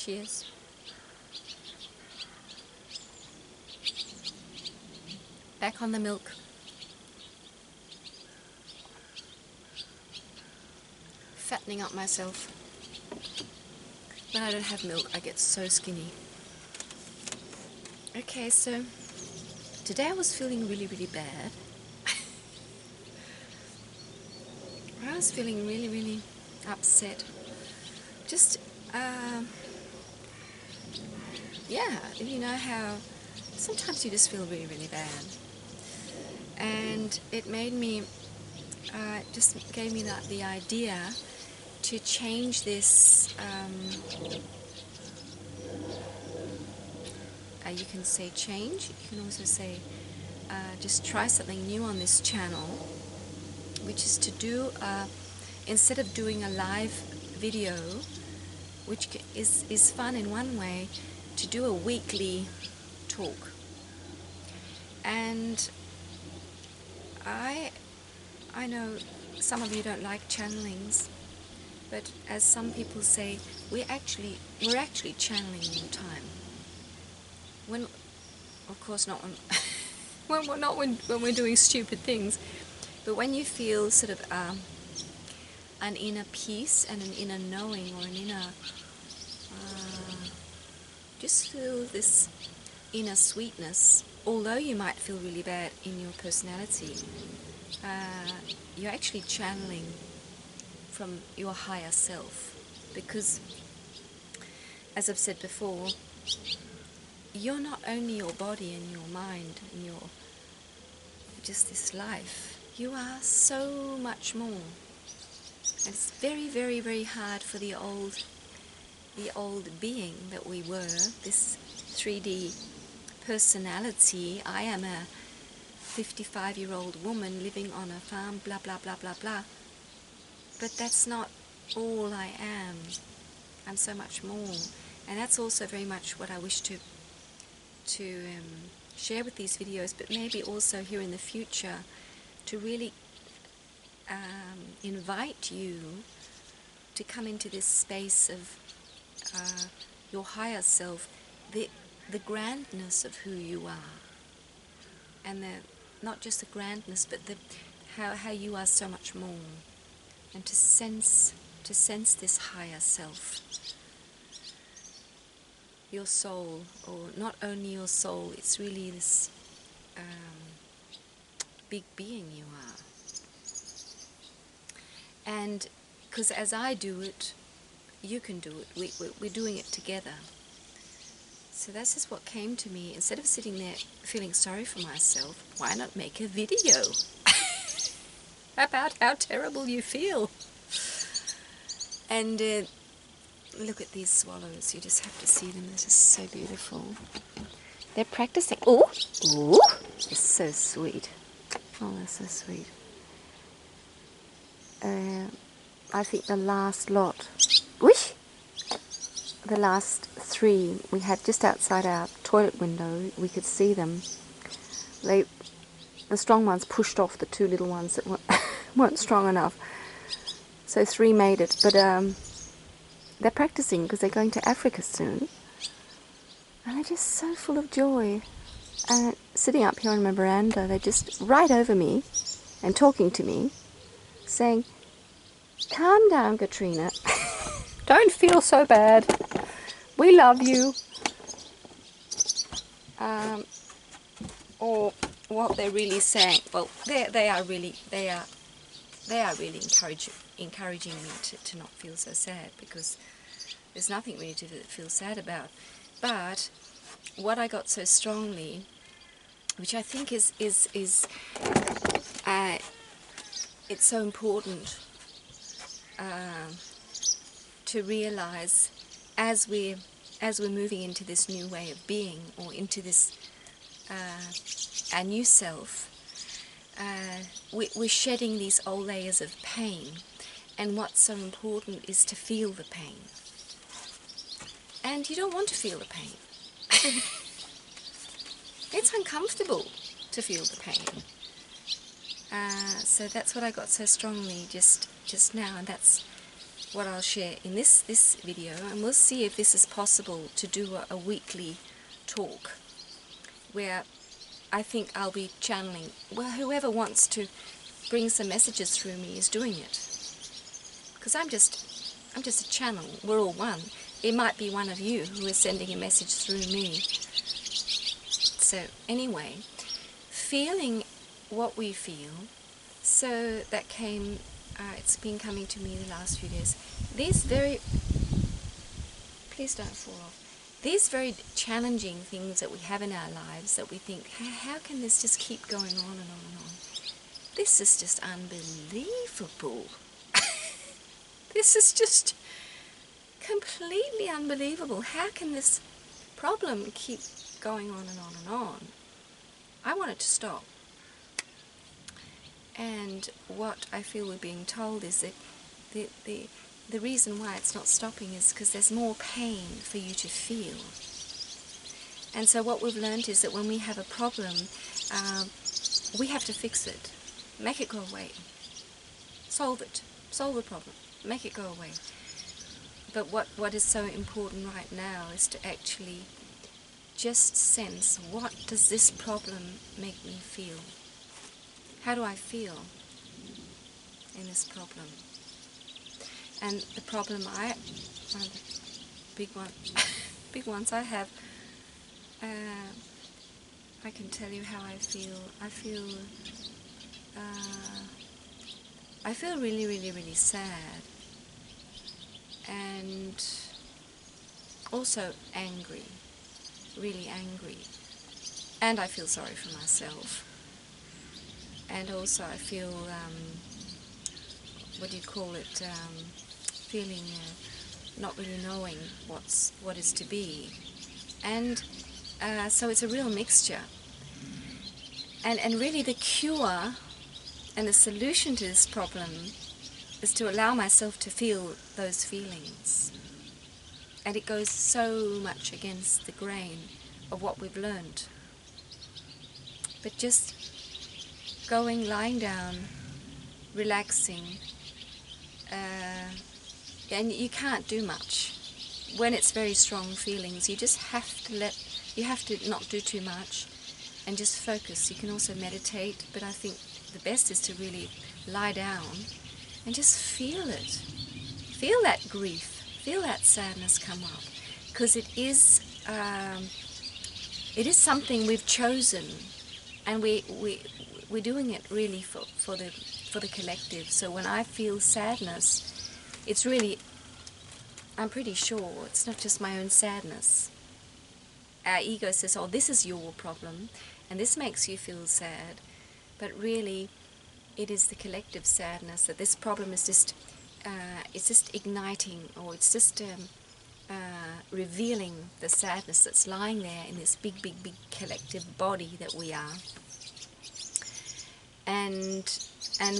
Cheers. Back on the milk. Fattening up myself. When I don't have milk, I get so skinny. Okay, so today I was feeling really, really bad. I was feeling really, really upset. Just, yeah, you know how sometimes you just feel really, really bad. And it made me, just gave me the idea to change this, you can say change, you can also say just try something new on this channel, which is to do, instead of doing a live video, which is fun in one way, to do a weekly talk. And I know some of you don't like channelings, but as some people say, we're actually channeling all the time. When, of course, not when when we're doing stupid things, but when you feel sort of an inner peace and an inner knowing, or an inner, just feel this inner sweetness. Although you might feel really bad in your personality, you're actually channeling from your higher self, because, as I've said before, you're not only your body and your mind and your just this life. You are so much more. And it's very, very, very hard for the old being that we were, this 3D personality. I am a 55-year-old woman living on a farm, blah, blah, blah, blah, blah. But that's not all I am. I'm so much more. And that's also very much what I wish to share with these videos, but maybe also here in the future to really invite you to come into this space of your higher self, the grandness of who you are, and not just the grandness, but how you are so much more, and to sense this higher self, your soul, or not only your soul, it's really this big being you are. And because as I do it, you can do it. We're doing it together. So this is what came to me. Instead of sitting there feeling sorry for myself, why not make a video about how terrible you feel? And look at these swallows. You just have to see them. They're just so beautiful. They're practicing. Ooh, ooh, it's so sweet. Oh, they're so sweet. I think the last lot, whoosh, the last three we had just outside our toilet window, we could see them. The strong ones pushed off the two little ones that weren't strong enough. So three made it, but they're practicing because they're going to Africa soon. And they're just so full of joy. And sitting up here on my veranda, they're just right over me and talking to me, saying, "Calm down, Katrina. Don't feel so bad. We love you." Or what they're really saying. Well, they are really encouraging me to not feel so sad, because there's nothing really to feel sad about. But what I got so strongly, which I think is it's so important to realize as we're moving into this new way of being, or into this our new self, we're shedding these old layers of pain, and what's so important is to feel the pain. And you don't want to feel the pain. It's uncomfortable to feel the pain. So that's what I got so strongly just now, and that's what I'll share in this video, and we'll see if this is possible to do a weekly talk where I think I'll be channeling. Well, whoever wants to bring some messages through me is doing it, because I'm just a channel. We're all one. It might be one of you who is sending a message through me. So anyway, feeling what we feel. So that came. It's been coming to me the last few days. These very, please don't fall off. These very challenging things that we have in our lives that we think, how can this just keep going on and on and on? This is just unbelievable. This is just completely unbelievable. How can this problem keep going on and on and on? I want it to stop. And what I feel we're being told is that the reason why it's not stopping is because there's more pain for you to feel. And so what we've learned is that when we have a problem, we have to fix it, make it go away, solve it, solve the problem, make it go away. But what is so important right now is to actually just sense, what does this problem make me feel? How do I feel in this problem? And the problem one of the big ones I have, I can tell you how I feel. I feel really, really, really sad, and also angry, really angry, and I feel sorry for myself. And also I feel, what do you call it, feeling not really knowing what is to be. And so it's a real mixture. And really the cure and the solution to this problem is to allow myself to feel those feelings. And it goes so much against the grain of what we've learned. But just lying down, relaxing, and you can't do much. When it's very strong feelings, you just have to not do too much and just focus. You can also meditate, but I think the best is to really lie down and just feel it. Feel that grief, feel that sadness come up, because it is something we've chosen, and we're doing it really for the collective. So when I feel sadness, it's really, I'm pretty sure it's not just my own sadness. Our ego says, oh, this is your problem, and this makes you feel sad. But really, it is the collective sadness, that this problem is just, it's just igniting, or it's just revealing the sadness that's lying there in this big, big, big collective body that we are. And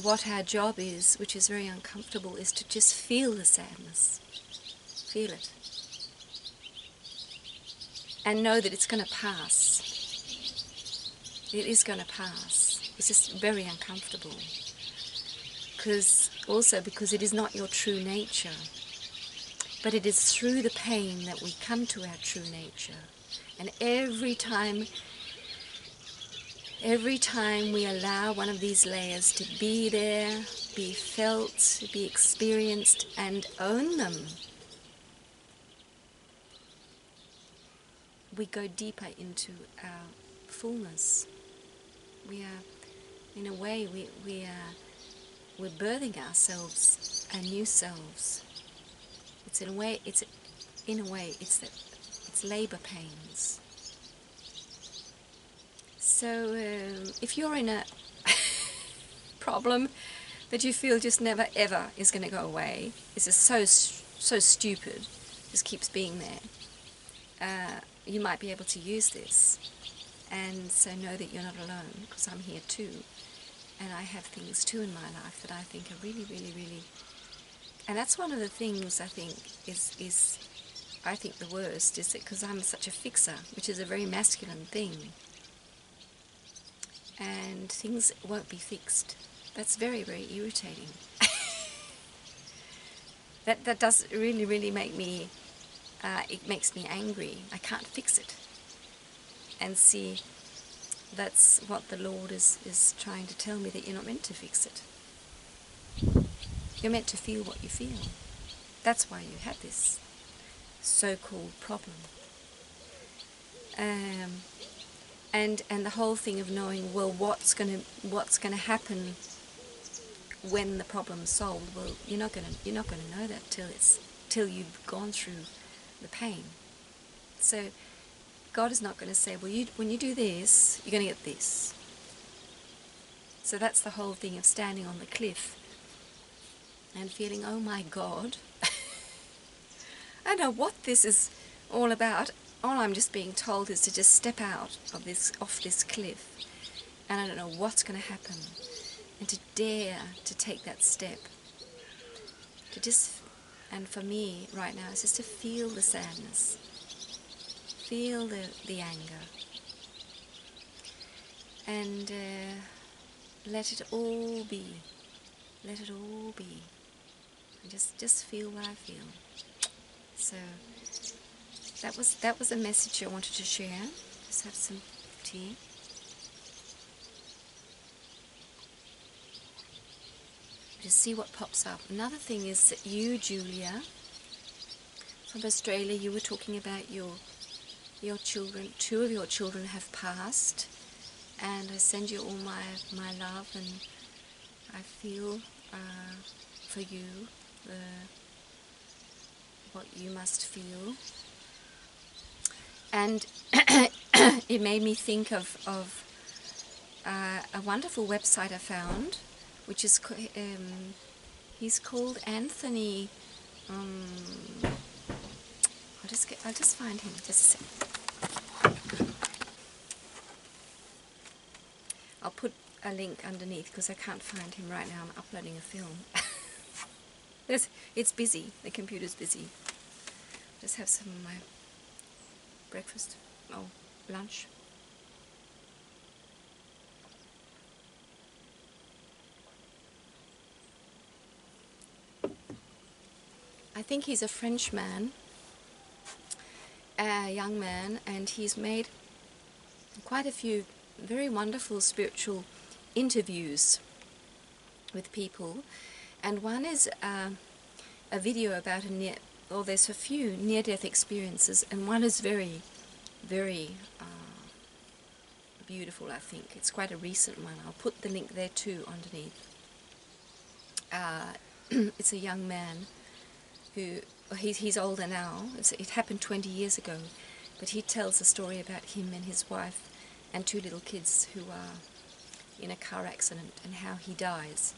what our job is, which is very uncomfortable, is to just feel the sadness. Feel it. And know that it's going to pass. It is going to pass. It's just very uncomfortable. Because it is not your true nature. But it is through the pain that we come to our true nature. And every time we allow one of these layers to be there, be felt, be experienced, and own them, we go deeper into our fullness. We are, in a way, we're birthing ourselves, our new selves. It's labor pains. So if you're in a problem that you feel just never ever is going to go away, it's just so stupid, just keeps being there, you might be able to use this. And so know that you're not alone, because I'm here too. And I have things too in my life that I think are really, really, really... And that's one of the things I think is I think the worst, is that because I'm such a fixer, which is a very masculine thing, and things won't be fixed. That's very, very irritating. That does really make me, it makes me angry. I can't fix it. And see, that's what the Lord is trying to tell me, that you're not meant to fix it. You're meant to feel what you feel. That's why you have this so-called problem. And the whole thing of knowing, well, what's gonna happen when the problem's solved. Well, you're not gonna know that till you've gone through the pain. So God is not going to say, well, when you do this, you're going to get this. So that's the whole thing of standing on the cliff and feeling, oh my God, I don't know what this is all about. All I'm just being told is to just step out of off this cliff, and I don't know what's going to happen, and to dare to take that step. And for me right now, it's just to feel the sadness, feel the anger, and let it all be. Let it all be. And just feel what I feel. So that was a message I wanted to share. Just have some tea. Just see what pops up. Another thing is that you, Julia, from Australia, you were talking about your children. 2 of your children have passed, and I send you all my love, and I feel for you what you must feel. And it made me think of a wonderful website I found, which is he's called Anthony. I'll just find him. Just a second. I'll put a link underneath because I can't find him right now. I'm uploading a film. It's busy. The computer's busy. Just have some of my breakfast. Oh, lunch. I think he's a Frenchman, a young man, and he's made quite a few very wonderful spiritual interviews with people, and one is a video about there's a few near-death experiences, and one is very, very beautiful. I think it's quite a recent one. I'll put the link there too underneath. It's a young man who, he's older now. It happened 20 years ago, but he tells a story about him and his wife and 2 little kids who are in a car accident, and how he dies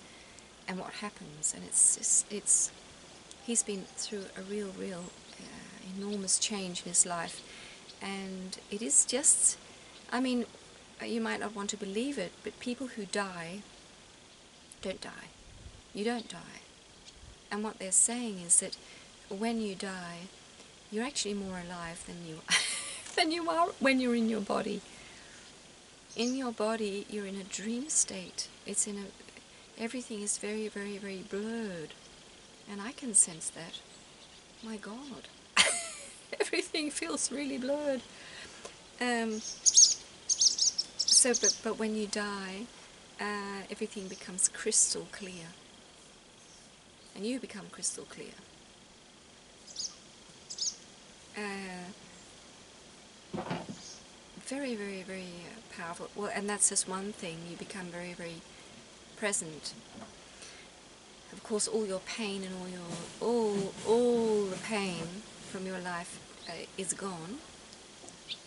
and what happens. And he's been through a real enormous change in his life, and it is just, I mean, you might not want to believe it, but people who die don't die. You don't die. And what they're saying is that when you die, you're actually more alive than you are when you're in your body. In your body, you're in a dream state. Everything is very blurred, and I can sense that. My God, everything feels really blurred. But when you die, everything becomes crystal clear, and you become crystal clear. Very powerful. Well, and that's just one thing. You become very present. Of course, all your pain and all the pain from your life is gone,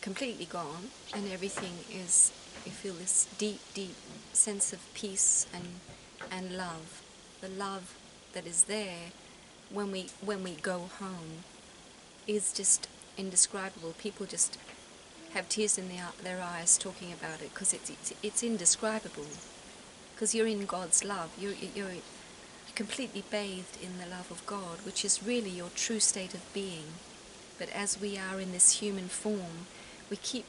completely gone, and everything is. You feel this deep sense of peace and love. The love that is there when we go home is just indescribable. People just have tears in their eyes talking about it, because it's indescribable. Because you're in God's love. You're completely bathed in the love of God, which is really your true state of being. But as we are in this human form, we keep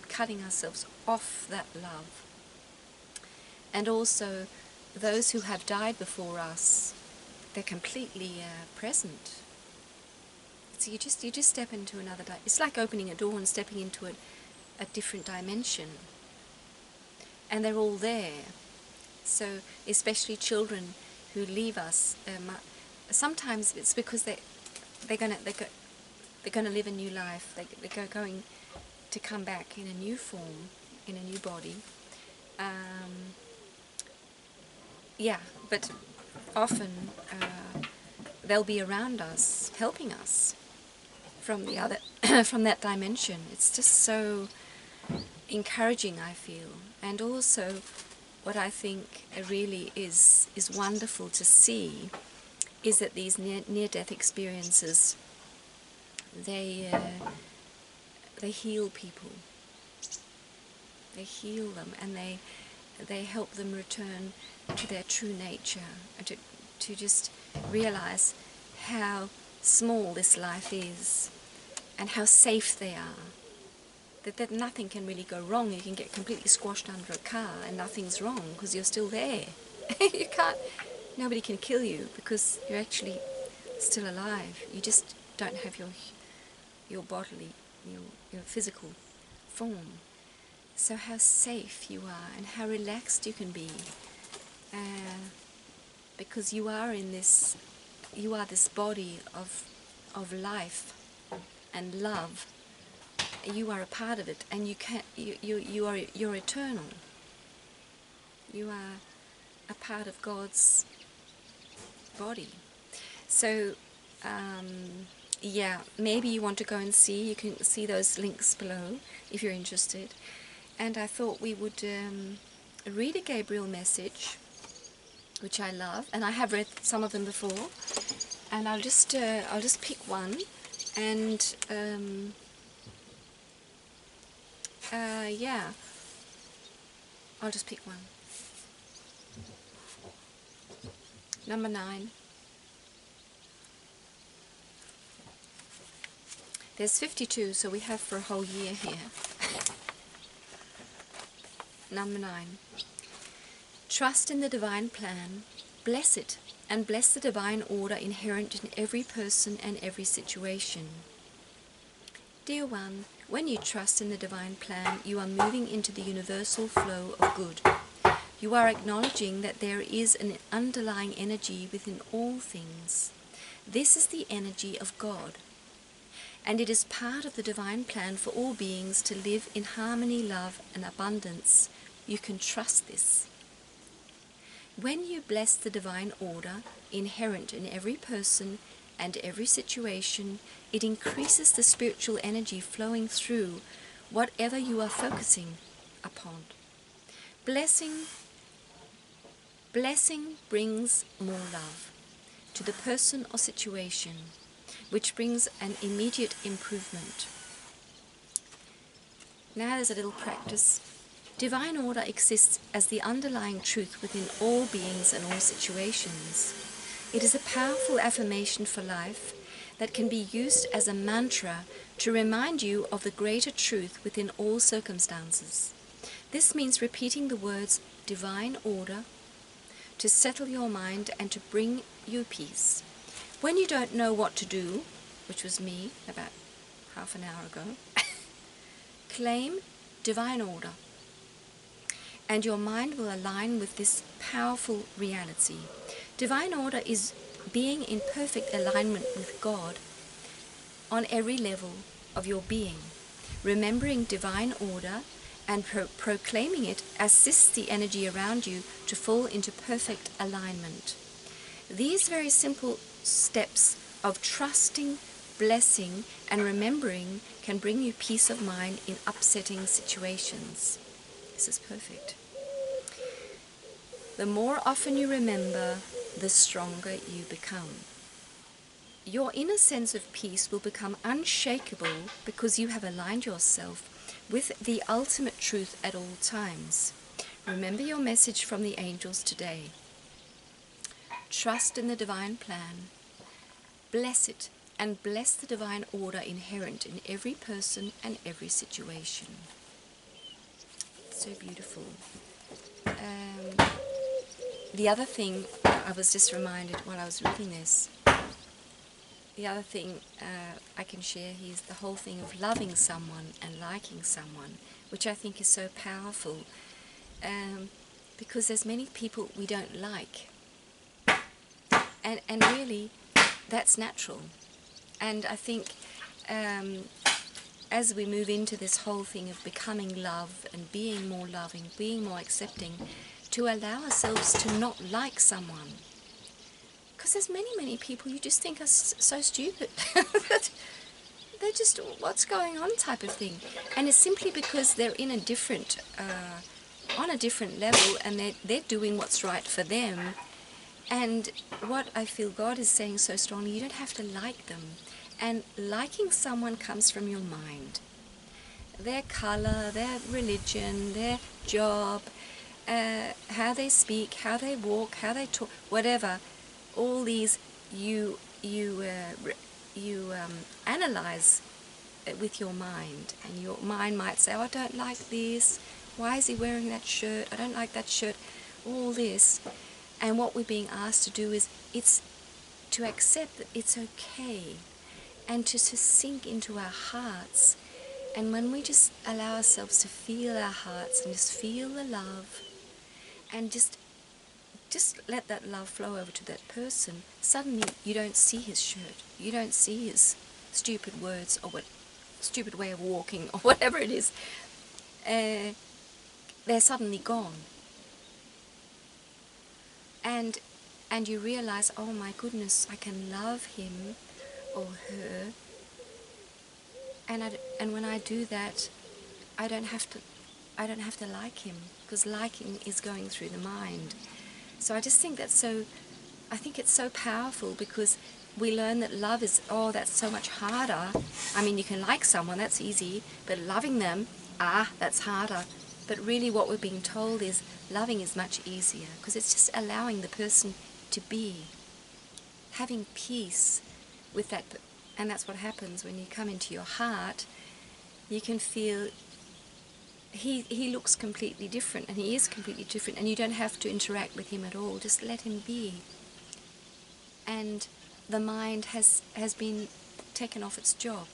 cutting ourselves off that love. And also, those who have died before us, they're completely present. So you just step into another. It's like opening a door and stepping into a different dimension, and they're all there. So especially children who leave us, sometimes it's because they're gonna live a new life. They're going to come back in a new form, in a new body. Yeah, but often they'll be around us, helping us from the other, from that dimension. It's just so encouraging, I feel. And also, what I think really is wonderful to see is that these near-death experiences, they heal people. They heal them, and they help them return to their true nature, and to just realize how small this life is and how safe they are. That nothing can really go wrong. You can get completely squashed under a car and nothing's wrong because you're still there. You can't, nobody can kill you because you're actually still alive. You just don't have your bodily, your physical form. So how safe you are and how relaxed you can be, because you are this body of life and love. You are a part of it, and you're eternal. You are a part of God's body. So yeah, maybe you want to go and see. You can see those links below if you're interested. And I thought we would read a Gabriel message, which I love, and I have read some of them before. And I'll just pick one, and yeah, I'll just pick one. Number 9. There's 52, so we have for a whole year here. Number 9. Trust in the divine plan, bless it, and bless the divine order inherent in every person and every situation. Dear one, when you trust in the divine plan, you are moving into the universal flow of good. You are acknowledging that there is an underlying energy within all things. This is the energy of God, and it is part of the divine plan for all beings to live in harmony, love, and abundance. You can trust this. When you bless the divine order inherent in every person and every situation, it increases the spiritual energy flowing through whatever you are focusing upon. Blessing brings more love to the person or situation, which brings an immediate improvement. Now there's a little practice. Divine order exists as the underlying truth within all beings and all situations. It is a powerful affirmation for life that can be used as a mantra to remind you of the greater truth within all circumstances. This means repeating the words divine order to settle your mind and to bring you peace. When you don't know what to do, which was me about half an hour ago, claim divine order, and your mind will align with this powerful reality. Divine order is being in perfect alignment with God on every level of your being. Remembering divine order and proclaiming it assists the energy around you to fall into perfect alignment. These very simple steps of trusting, blessing, and remembering can bring you peace of mind in upsetting situations. This is perfect. The more often you remember, the stronger you become. Your inner sense of peace will become unshakable because you have aligned yourself with the ultimate truth at all times. Remember your message from the angels today. Trust in the divine plan. Bless it, and bless the divine order inherent in every person and every situation. So beautiful. the other thing, I was just reminded while I was reading this, the other thing I can share here is the whole thing of loving someone and liking someone, which I think is so powerful, because there's many people we don't like, and really that's natural. And I think as we move into this whole thing of becoming love and being more loving, being more accepting, to allow ourselves to not like someone. Because there's many people you just think are so stupid. They're just, what's going on type of thing. And it's simply because they're in a different, on a different level, and they're doing what's right for them. And what I feel God is saying so strongly, you don't have to like them. And liking someone comes from your mind. Their color, their religion, their job, how they speak, how they walk, how they talk, whatever. All these you analyze with your mind, and your mind might say, oh, I don't like this. Why is he wearing that shirt? I don't like that shirt. All this. And what we're being asked to do is, it's to accept that it's okay, and to sink into our hearts. And when we just allow ourselves to feel our hearts and just feel the love, and just let that love flow over to that person, suddenly you don't see his shirt, you don't see his stupid words, or what stupid way of walking, or whatever it is. They're suddenly gone. And you realize, oh my goodness, I can love him or her, and when I do that, I don't have to like him, because liking is going through the mind. So I just think I think it's so powerful, because we learn that love is, oh, that's so much harder. I mean, you can like someone, that's easy, but loving them, that's harder. But really what we're being told is loving is much easier, because it's just allowing the person to be, having peace with that. And that's what happens when you come into your heart. You can feel he looks completely different, and he is completely different, and you don't have to interact with him at all. Just let him be. And the mind has been taken off its job.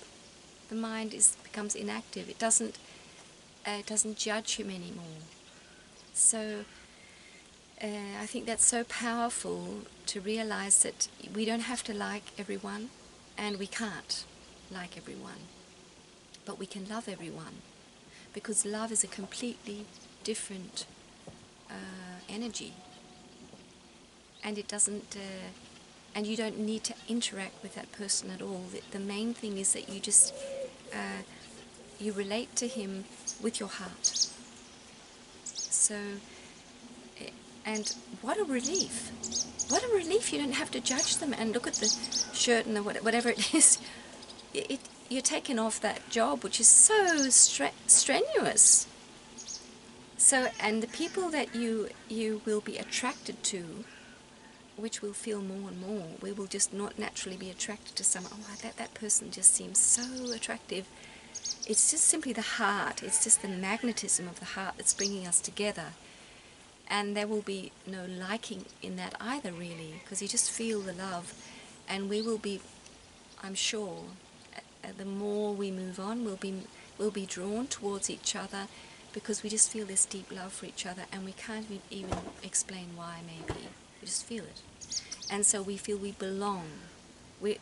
The mind becomes inactive. It doesn't judge him anymore. So I think that's so powerful, to realize that we don't have to like everyone, and we can't like everyone, but we can love everyone, because love is a completely different energy, and it doesn't and you don't need to interact with that person at all. The main thing is that you just you relate to him with your heart. So, and what a relief. What a relief. You don't have to judge them and look at the shirt and the whatever it is. You're taken off that job, which is so strenuous. So, and the people that you will be attracted to, which we'll feel more and more, we will just not naturally be attracted to someone. Oh, that person just seems so attractive. It's just simply the heart. It's just the magnetism of the heart that's bringing us together. And there will be no liking in that either, really, because you just feel the love. And we will be, I'm sure, the more we move on, we'll be drawn towards each other, because we just feel this deep love for each other, and we can't even explain why, maybe. We just feel it. And so we feel we belong. We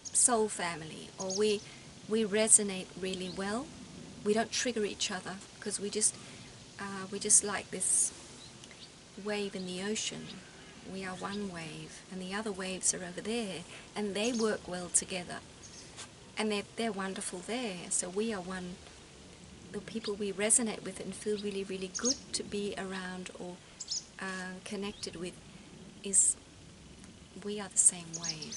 soul family, or we resonate really well. We don't trigger each other, because we just like this wave in the ocean. We are one wave, and the other waves are over there, and they work well together, and they're wonderful there. So we are one. The people we resonate with and feel really, really good to be around or connected with, is we are the same wave.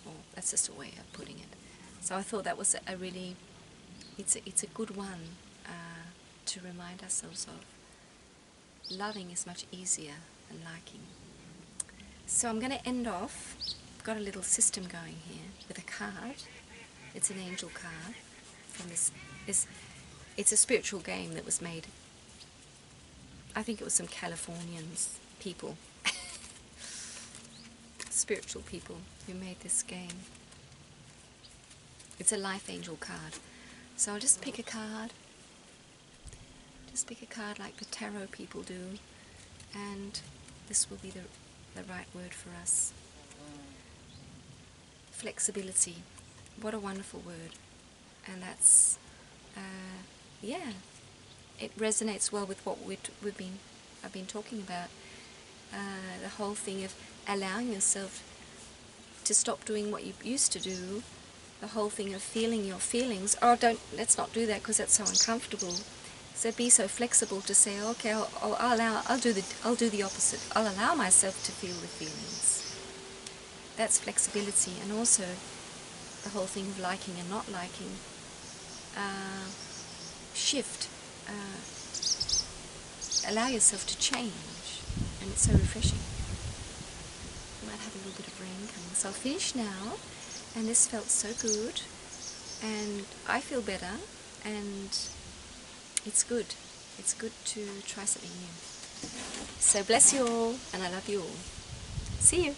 Or that's just a way of putting it. So I thought that was a really, it's a good one to remind ourselves of. Loving is much easier than liking. So I'm going to end off. I've got a little system going here with a card. It's an angel card from this. It's a spiritual game that was made. I think it was some Californians people, spiritual people who made this game. It's a life angel card. So I'll just pick a card. Just pick a card like the tarot people do, and this will be the right word for us. Flexibility. What a wonderful word. And that's, yeah, it resonates well with what I've been talking about. The whole thing of allowing yourself to stop doing what you used to do. The whole thing of feeling your feelings. Oh, let's not do that because that's so uncomfortable. So be so flexible to say, okay, I'll do the opposite. I'll allow myself to feel the feelings. That's flexibility, and also the whole thing of liking and not liking. Shift. Allow yourself to change, and it's so refreshing. You might have a little bit of rain coming. So I'll finish now, and this felt so good, and I feel better, and it's good. It's good to try something new. So bless you all, and I love you all. See you.